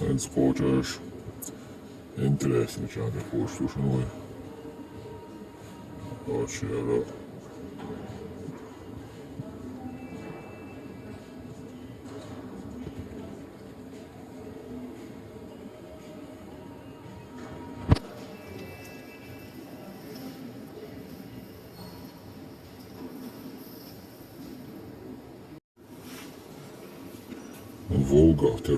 Więc chociaż interesnie trzeba poslušano je. Očera. Volga ter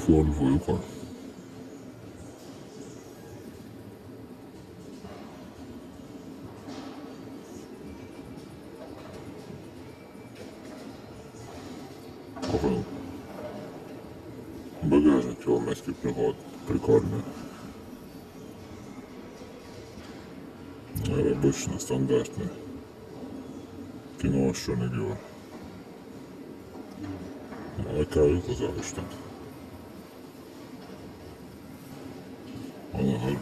Volvo yukarı. Ага. Багажник кілометрів пригод. Прикольно. Обычно стандартне. Кіно що не діло. Але каю казали, що вона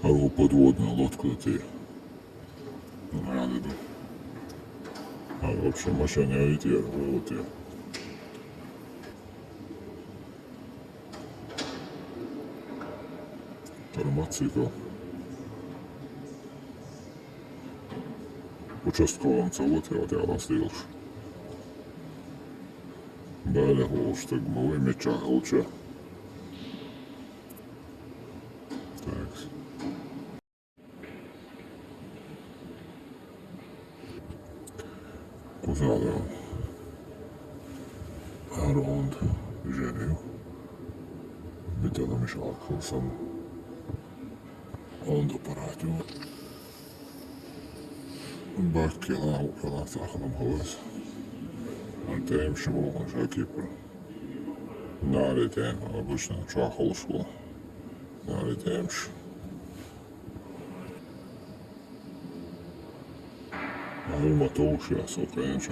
гару подводна лодка ти. Надо. А вообще машина ориентировала вот ее. Мотоцикл. Участковым целотел я стрілш. Далі голштик були меча голча. Так. Кузали Аронд женив. Видела мішала сам. Onda parādīja Bartkilā upelā sākam havas. Ar tēm šim Kipru. Nāri tēm, обычно čāhalu škola. Nāri tēmš. Alma tūkšajā, Ukraiņš,